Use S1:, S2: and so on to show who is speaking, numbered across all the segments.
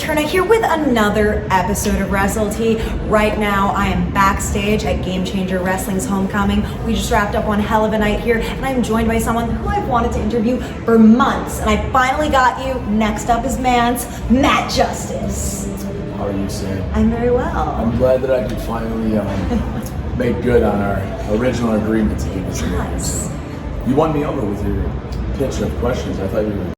S1: Leterna here with another episode of Wrestle Tea. Right now, I am backstage at Game Changer Wrestling's Homecoming. We just wrapped up one hell of a night here, and I'm joined by someone who I've wanted to interview for months, and I finally got you. Next up is Matt Justice.
S2: How are you, Sam?
S1: I'm very well.
S2: I'm glad that I could finally make good on our original agreement to do this.
S1: Yes.
S2: You won me over with your pitch of questions. I thought you were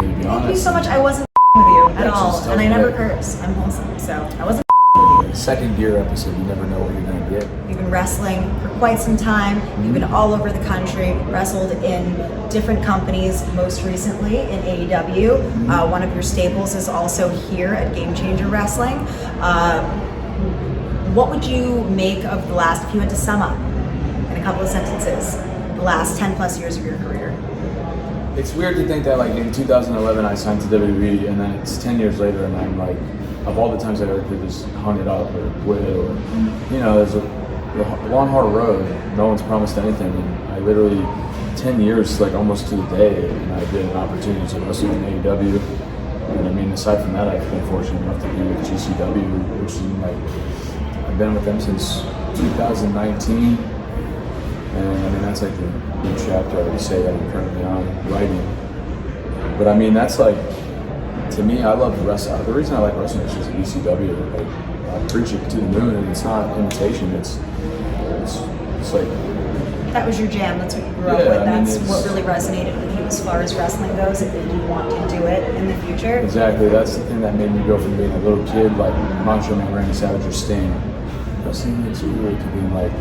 S2: to be honest.
S1: Thank you so much. I wasn't with you at all, and I never
S2: that.
S1: curse. I'm wholesome, so I wasn't with you.
S2: Second gear episode, you never know what you're going to get.
S1: You've been wrestling for quite some time. You've been all over the country, wrestled in different companies, most recently in AEW. One of your staples is also here at Game Changer Wrestling. What would you make of the last, if you had to sum up in a couple of sentences, the last 10 plus years of your career?
S2: It's weird to think that like in 2011 I signed to WWE and then it's 10 years later and I'm like, of all the times I ever could just hung it up or quit or, you know, there's a long hard road. No one's promised anything, and I literally 10 years, like almost to the day, and I get an opportunity to wrestle in AEW. And I mean, aside from that, I've been fortunate enough to be with GCW, which is like I've been with them since 2019, and I mean that's like the new chapter I would say that I'm currently on writing. But I mean that's like, to me, I love wrestling. The reason I like wrestling is just ECW. Like, I preach it to the moon, and it's not imitation. It's like,
S1: that was your jam. That's what you grew up with. That's what really resonated with you as far as wrestling goes. It made you want to do it in the future.
S2: Exactly. That's the thing that made me go from being a little kid, like Macho Man, Randy Savage, or Sting. Wrestling makes you really to being like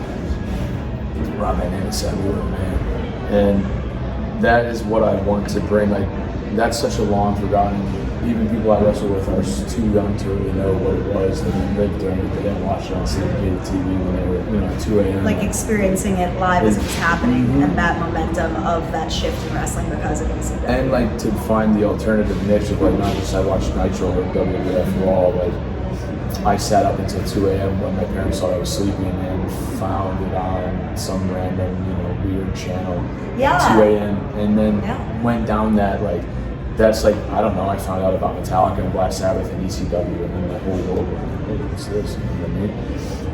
S2: Rob Van Dam, Savage, man. And that is what I want to bring. Like, that's such a long forgotten. Even people I wrestle with are too young to really know what it was. They didn't live during it. They didn't watch it on syndicated TV when they were, you know, 2 a.m.
S1: Like experiencing it live as it's happening, and that momentum of that shift in wrestling because of ECW.
S2: And like to find the alternative niche of like not just I watched Nitro or WWF Raw. Like I sat up until 2 a.m. when my parents thought I was sleeping and found it on some random, you know, weird channel.
S1: Yeah.
S2: 2 a.m. and then went down that like. That's like, I don't know, I found out about Metallica and Black Sabbath and ECW and then the whole world went, hey, what's this? You know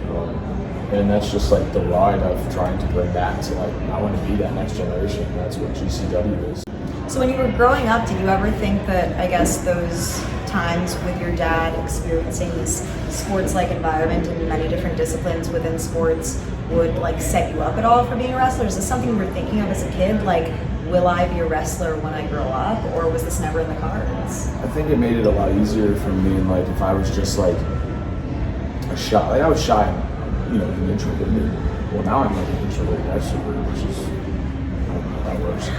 S2: what I mean? And that's just like the ride of trying to bring back to like, I want to be that next generation. That's what GCW is.
S1: So when you were growing up, did you ever think that, I guess, those times with your dad experiencing this sports-like environment in many different disciplines within sports would like set you up at all for being a wrestler? Is this something you were thinking of as a kid? Like, will I be a wrestler when I grow up, or was this never in the cards?
S2: I think it made it a lot easier for me, like if I was just like a shy, like I was shy, you know, an introverted. Well, now I'm like an introverted extrovert, which is, I don't know how that works.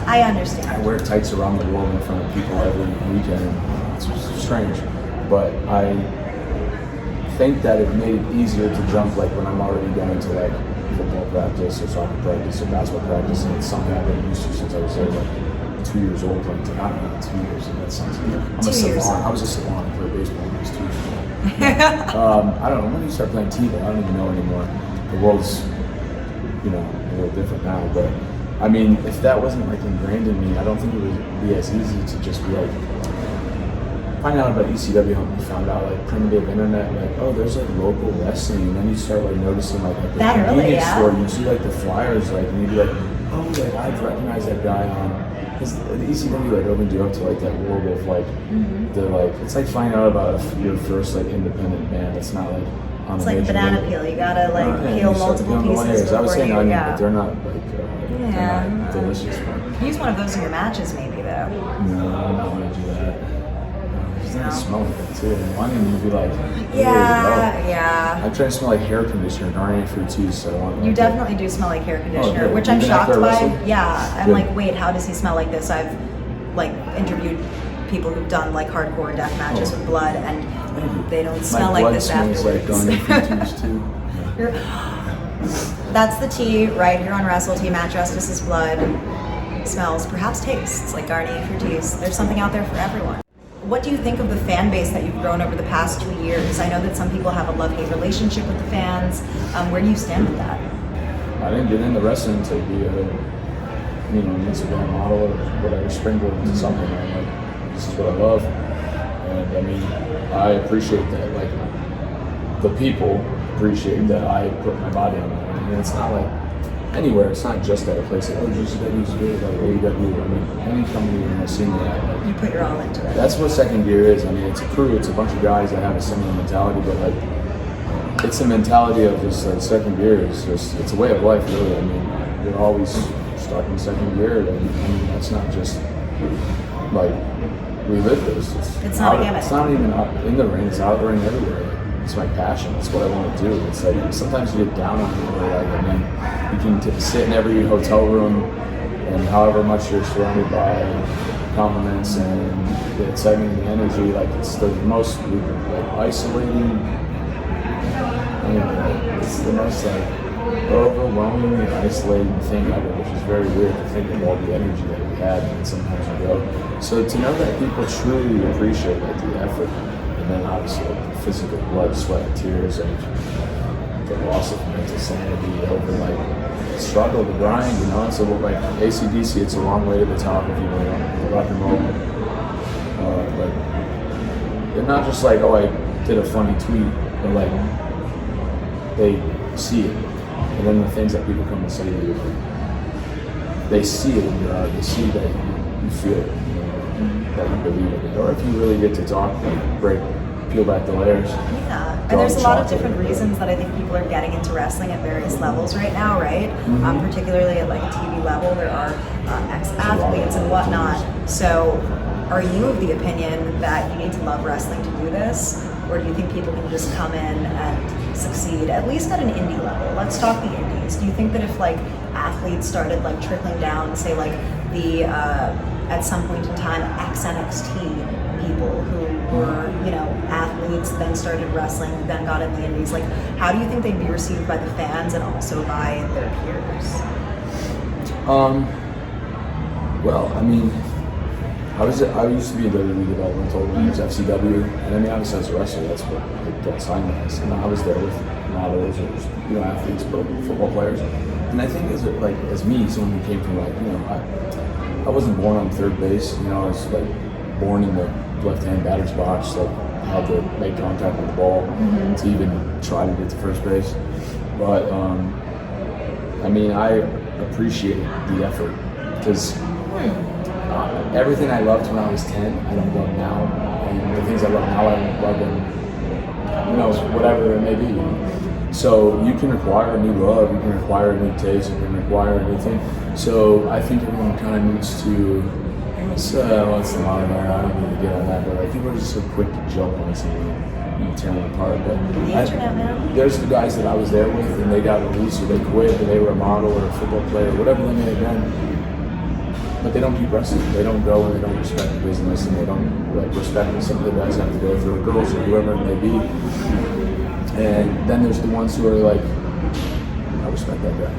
S1: I understand.
S2: I wear tights around the world in front of people every weekend. It's just strange, but I think that it made it easier to jump like when I'm already going to like football practice or soccer practice or basketball practice, and it's something I've been used to since I was like 2 years old. Like, not even 2 years, and that sounds like I'm a savant. I was a savant for baseball when I was 2 years old. I don't know, when did you start playing T-ball? I don't even know anymore. The world's, you know, a little different now, but I mean, if that wasn't like ingrained in me, I don't think it would be as easy to just be like, finding out about ECW helped me find out like primitive internet, like, oh, there's like local wrestling, and then you start like noticing like at the convenience store, you see like the flyers, like, and you'd be like, oh, like I've recognized that guy on, because the ECW like opened you up to like that world of like, the like, it's like finding out about your first like independent band. It's not like on
S1: it's like a banana peel. You gotta like peel multiple pieces.
S2: I was saying onion, but they're not like
S1: they're
S2: not delicious.
S1: Use one of those in your matches, maybe though.
S2: No, I'm not gonna do that. It doesn't smell like that too. Onion, you'd be like,
S1: yeah.
S2: I try to smell like hair conditioner, garnier fruit tea, so I want.
S1: You definitely do smell like hair conditioner, which I'm shocked by. Yeah, I'm like, wait, how does he smell like this? I've like interviewed people who've done like hardcore death matches with blood, and they don't smell like this afterwards.
S2: Like garnier fruit teas too.
S1: That's the tea right here on Wrestle Tea. Matt Justice's blood smells, perhaps tastes like Garnier Fruities. There's something out there for everyone. What do you think of the fan base that you've grown over the past 2 years? I know that some people have a love-hate relationship with the fans. Where do you stand with that?
S2: I didn't get into wrestling to be a, you know, an Instagram model or whatever, springboard into something. I'm like, this is what I love. And I mean, I appreciate that. Like, the people appreciate that I put my body on that. And it's not like anywhere. It's not just at a place like, oh, GCW's good, like AEW. I mean, any company you're gonna see me at. Like,
S1: You put your all into it.
S2: that's what second gear is. I mean, it's a crew. It's a bunch of guys that have a similar mentality, but like, it's a mentality of just like second gear. It's a way of life, really. I mean, you're always stuck in second gear. And, I mean, that's not just like we live this.
S1: It's not a gimmick.
S2: It's not even out in the ring. It's out the ring everywhere. It's my passion. It's what I want to do. It's like sometimes you get down on it. Like, I mean, you can sit in every hotel room, and however much you're surrounded by compliments and the excitement and the energy, like it's the most like isolating. I mean, it's the most like overwhelmingly isolating thing ever, which is very weird to think of all the energy that we had and sometimes we go. So to know that people truly appreciate like the effort, and then obviously like, the physical blood, sweat, and tears, and the loss of mental sanity over like struggle, the grind, you know. So like AC/DC, it's a long way to the top if you want to rock and roll. Like, they're not just like, oh, I did a funny tweet, but like they see it, and then the things that people come and say to you, they see it in your eye. They see that you feel it, you know, that you believe in it. Or if you really get to talk, like peel back the layers.
S1: Yeah, and there's a lot of different reasons that I think people are getting into wrestling at various levels right now, right? Particularly at like a TV level, there are ex-athletes and whatnot. So are you of the opinion that you need to love wrestling to do this? Or do you think people can just come in and succeed, at least at an indie level? Let's talk the indies. Do you think that if like athletes started like trickling down, say like the, at some point in time, ex-NXT people who were, you know, athletes, then started wrestling, then got in the indies, like how do you think they'd be received by the fans and also by their peers?
S2: Well, I mean, I used to be a WWE developmental when I was FCW, and I mean, obviously as a wrestler, that's what they got signed as. And I was there with models or, you know, athletes, but football players. And I think as me, someone who came from like, you know, I wasn't born on third base, you know, I was like born in the left-hand batter's box, like had to make contact with the ball to even try to get to first base. But I mean, I appreciated the effort because everything I loved when I was 10, I don't love now, and the things I love now, I don't love in, you know, whatever it may be. So you can acquire a new love, you can acquire a new taste, you can acquire a new thing. So I think everyone kind of needs to. What's the modern era? I don't need to get on that, but like people are just so quick to jump on something and tear them apart. But
S1: the internet, man.
S2: There's the guys that I was there with, and they got released, or they quit, or they were a model or a football player, whatever they may have been. But they don't keep wrestling. They don't go and they don't respect the business, and they don't like respect what some of the guys have to go through, or girls, or whoever it may be. And then there's the ones who are like, I respect that guy.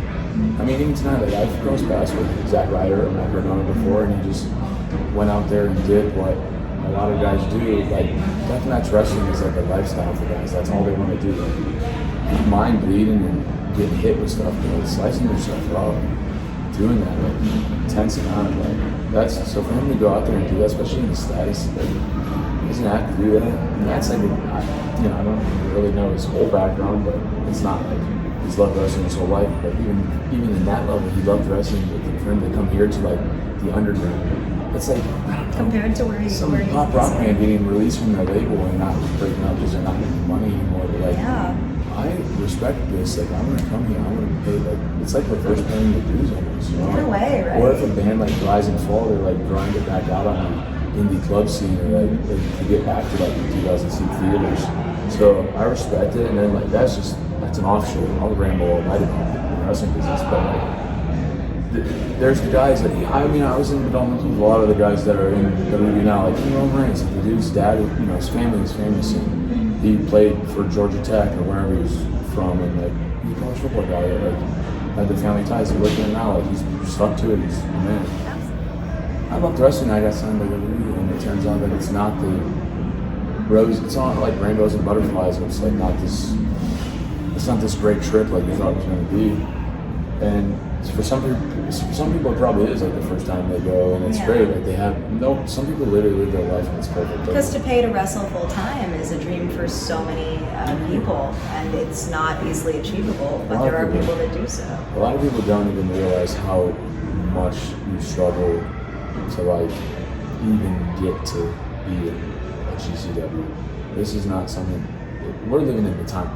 S2: I mean, even tonight, like I've crossed paths with Zack Ryder or Matt Cardona before, and he just went out there and did what a lot of guys do. Like deathmatch wrestling is like a lifestyle for guys. That's all they want to do. Like, mind bleeding and getting hit with stuff, you know, slicing yourself up, doing that like intense amount. Like that's so for him to go out there and do that, especially in the status, like he doesn't have to do that. And that's like, you know, I don't really know his whole background, but it's not like he's loved wrestling his whole life. But even in that level, he loved wrestling. But for him to come here to like the underground, it's like
S1: compared to where he's
S2: some pop rock band getting released from their label and not breaking up because they're not making money anymore. But like, I respect this. Like, I'm gonna come here. I'm gonna pay. Like, it's like reverse paying your dues almost. You know?
S1: In a way, right?
S2: Or if a band like Rise and Fall, they're like grind it back out on the indie club scene, or like to get back to like the 2,000 seat theaters. So I respect it, and then like that's an offshoot. I'll ramble all night about the wrestling business, but like. There's the guys that I mean, I was in development with a lot of the guys that are in WWE now, like Roman Reigns. Like the dude's dad, you know, his family is famous, and he played for Georgia Tech or wherever he was from, and like he's a college football guy that like had the family ties. He's working it now, like he's stuck to it. He's man. I loved wrestling. I got signed by WWE, and it turns out that it's not the rose. It's not like rainbows and butterflies. It's like not this. It's not this great trip like you thought it was going to be, and. For some for some people it probably is like the first time they go, and it's great. Like they have some people literally live their life and it's perfect.
S1: Because to pay to wrestle full time is a dream for so many people, and it's not easily achievable. But there are people that do so.
S2: A lot of people don't even realize how much you struggle to like even get to be a GCW. This is not something. We're living in the time.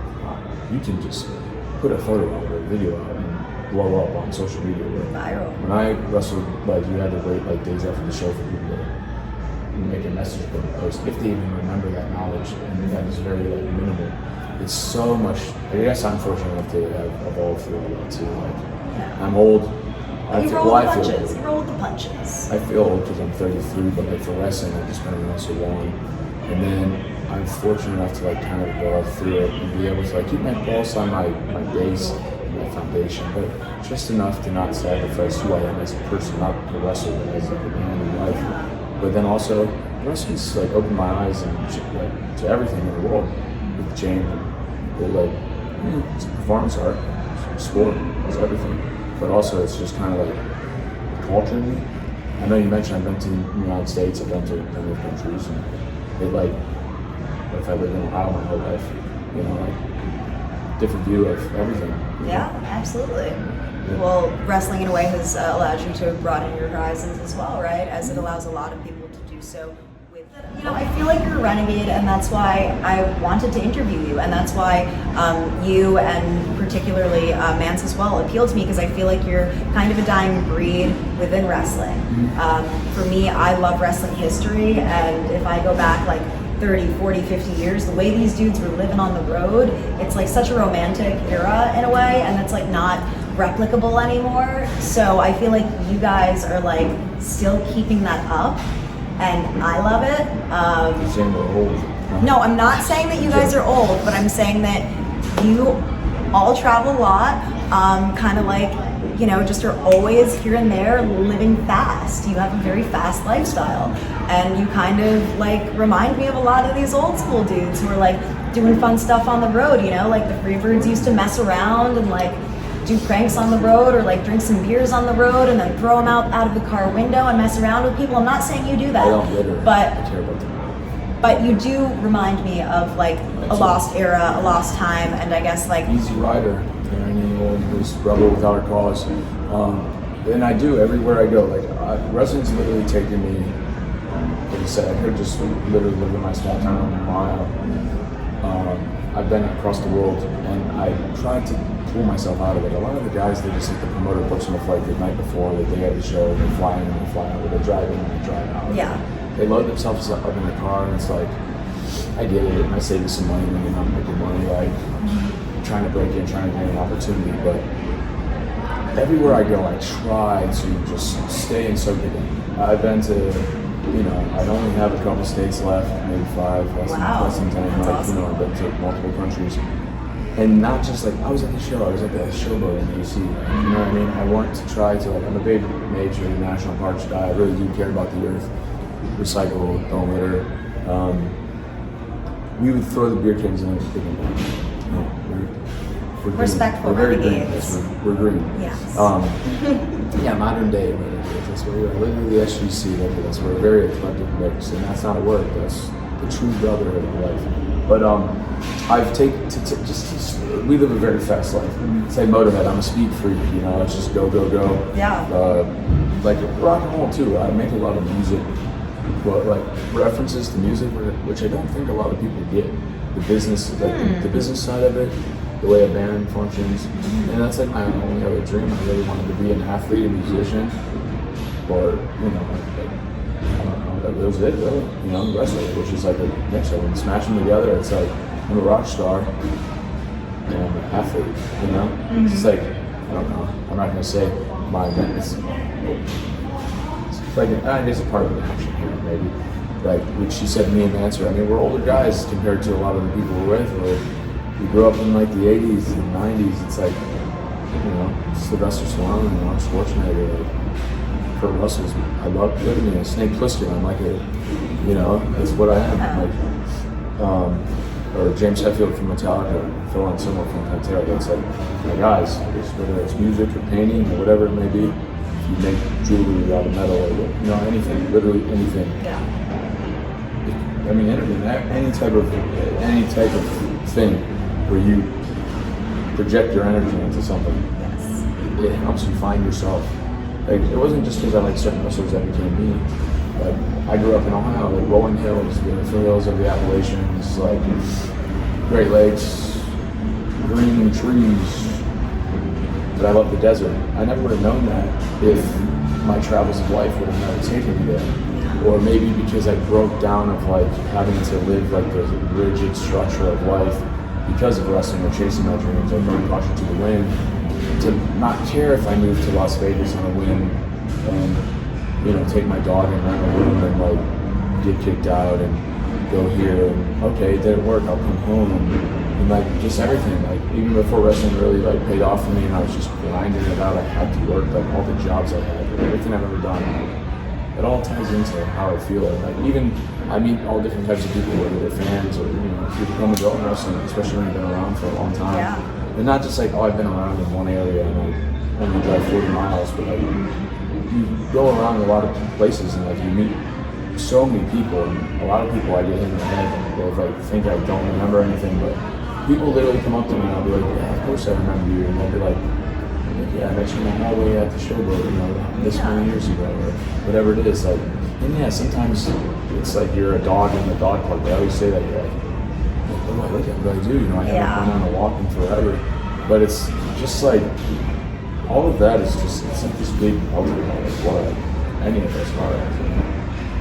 S2: You can just put a photo out or a video out and blow up on social media.
S1: Viral.
S2: When I wrestled, like you had to wait like days after the show for people to make a message board post if they even remember that knowledge, and that is very like minimal. It's so much. I guess I'm fortunate enough to have evolved through all that too. Like I'm old.
S1: You roll the punches. You roll the punches.
S2: I feel old because I'm 33, but like for wrestling, I've just been around so long, and then I'm fortunate enough to like kind of evolve through it and be able to like keep my pulse on my base and my foundation, but just enough to not sacrifice who I am as a person, not the wrestler, but as like a man in life. But then also, wrestling's like opened my eyes and to everything in the world with Jane. They're like, it's performance art, it's sport, it's everything. But also, it's just kind of like culture in me. I know you mentioned I've been to the United States, I've been to other countries, and they like. But if I lived in Ohio my whole life, you know, like different view of everything.
S1: Yeah, absolutely. Yeah. Well, wrestling in a way has allowed you to broaden your horizons as well, right? As it allows a lot of people to do so. You know, I feel like you're a renegade, and that's why I wanted to interview you, and that's why you and particularly Mance as well appealed to me, because I feel like you're kind of a dying breed within wrestling. For me, I love wrestling history, and if I go back like 30, 40, 50 years, the way these dudes were living on the road, it's like such a romantic era in a way, and it's like not replicable anymore. So I feel like you guys are like still keeping that up, and I love it.
S2: You're saying we're old.
S1: No, I'm not saying that you guys are old, but I'm saying that you all travel a lot, kind of like, you know, just are always here and there living fast. You have a very fast lifestyle, and you kind of like remind me of a lot of these old school dudes who are like doing fun stuff on the road, you know, like the Freebirds used to mess around and like do pranks on the road, or like drink some beers on the road and then throw them out of the car window and mess around with people. I'm not saying you do that,
S2: I don't litter.
S1: but
S2: I care about them.
S1: But you do remind me of like a lost era, a lost time, and I guess like
S2: Easy Rider, anyone who's rebel without a cause. And I do everywhere I go. Like wrestling's literally taken me. Like you said, I could just literally live in my small town in Ohio. I've been across the world, and I tried to pull myself out of it. A lot of the guys, they just like the promoter books them a flight the night before, the day of the show, they fly in and they fly out, or they drive in and they drive out.
S1: Yeah.
S2: They load themselves up in the car, and it's like, I get it, and I save you some money when you're not making money, like trying to break in, trying to get an opportunity, but everywhere I go, I try to just stay and soak it in. I've been to, you know, I only have a couple states left, maybe 5, less than 10.
S1: That's
S2: like,
S1: awesome.
S2: You know, I've been to multiple countries. And not just like, I was at the show, I was at the showboat in DC. You know what I mean? I want to try to, like, I'm a big nature, national parks guy. I really do care about the earth. Recycle, don't litter. We would throw the beer cans in and pick them up. We're
S1: respectful
S2: green. We're very
S1: renegades.
S2: green. We're green.
S1: Yes.
S2: Yeah, modern day renegades. That's what we are. Literally the SGC. That's we're a very eclectic mix, and that's not a word. That's the true brotherhood of life. But I've taken we live a very fast life. It's like Motorhead. I'm a speed freak. You know, it's just go, go, go.
S1: Yeah.
S2: Like rock and roll too. I make a lot of music, but like references to music, which I don't think a lot of people get. The business, like the business side of it, the way a band functions, and that's like my only other dream. I really wanted to be an athlete, a musician, or you know, I don't know. That was it, really. You know, wrestler, which is like a mix of them. Smash them together. It's like I'm a rock star and I'm an athlete. You know, it's like I don't know. I'm not gonna say my it's like I guess a part of the action here, maybe. Like what she said, me and Mansour. I mean, we're older guys compared to a lot of the people we're with. We grew up in like the 80s and 90s. It's like, you know, Sylvester Stallone and Arnold Schwarzenegger, like Kurt Russell's. I love living in a Snake Plissken. I'm like a, you know, that's what I am. Like, or James Hetfield from Metallica, Phil Anselmo from Pantera. That's like my guys. Whether it's music or painting or whatever it may be, you make jewelry out of metal, or you know, anything, literally anything.
S1: Yeah.
S2: I mean, any type of thing where you project your energy into something,
S1: Yes.
S2: it helps you find yourself. Like, it wasn't just because I like certain wrestlers that became me. Like, I grew up in Ohio, like rolling hills, the foothills of the Appalachians, like Great Lakes, green trees. But I love the desert. I never would have known that if my travels of life would have never taken me there. Or maybe because I broke down of like having to live like the rigid structure of life because of wrestling or chasing my dreams. I burned caution to the wind to not care if I moved to Las Vegas on a whim and, you know, take my dog and rent a room and like get kicked out and go here and okay, it didn't work, I'll come home and like just everything. Like even before wrestling really like paid off for me and I was just grinding it out, I had to work, like all the jobs I had, everything I've ever done. It all ties into how I feel. Like even I meet all different types of people, whether they're fans or, you know, people come and go in wrestling, especially when you've been around for a long time.
S1: Yeah.
S2: And not just like, oh, I've been around in one area and I only drive 40 miles, but like you go around a lot of places and like you meet so many people, and a lot of people I get in the head and they like think I don't remember anything, but people literally come up to me and I'll be like, yeah, of course I remember you, and they'll be like, yeah, I met you in the hallway at the showboat, you know, this many years ago, or whatever it is. Like, and yeah, sometimes it's like you're a dog in the dog park. They always say that you're like, what do I look at? What do I do? You know, I haven't been on a walk in forever. But it's just like, all of that is just, it's like this big puzzle, like what any of us are.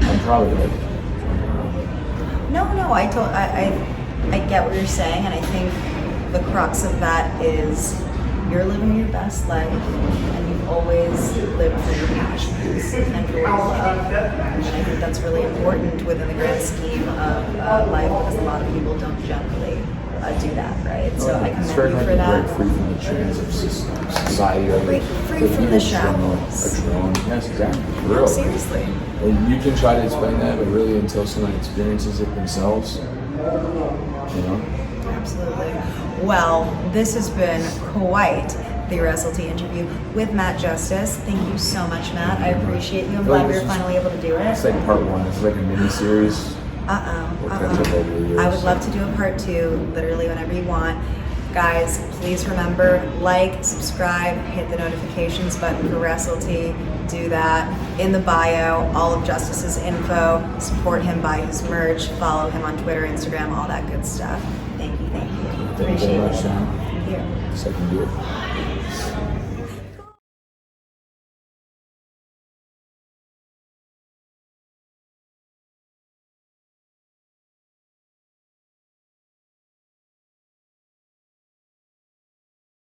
S2: I'm probably like,
S1: No, I get what you're saying, and I think the crux of that is you're living your best life, and you've always lived for your passions and for what you love. And I think that's really important within the grand scheme of life, because a lot of people don't generally do that, right? So I commend
S2: it's very
S1: you
S2: hard
S1: for
S2: to
S1: that.
S2: break free from the chains of society. Or
S1: Free from the shackles.
S2: Yes, exactly. For
S1: No,
S2: real.
S1: seriously.
S2: And you can try to explain that, but really until someone experiences it themselves, you know?
S1: Absolutely. Well, this has been quite the Wrestle Tea interview with Matt Justice. Thank you so much, Matt. I appreciate you. I'm glad we were finally able to do it.
S2: It's like part one. It's like a mini series.
S1: I would love to do a part 2, literally whenever you want. Guys, please remember, like, subscribe, hit the notifications button for Wrestle Tea. Do that. In the bio, all of Justice's info. Support him, buy his merch, follow him on Twitter, Instagram, all that good stuff. Thank you.
S2: Thank you very
S1: Appreciate
S2: much,
S1: it.
S2: Sam.
S1: Thank you.
S2: Second year.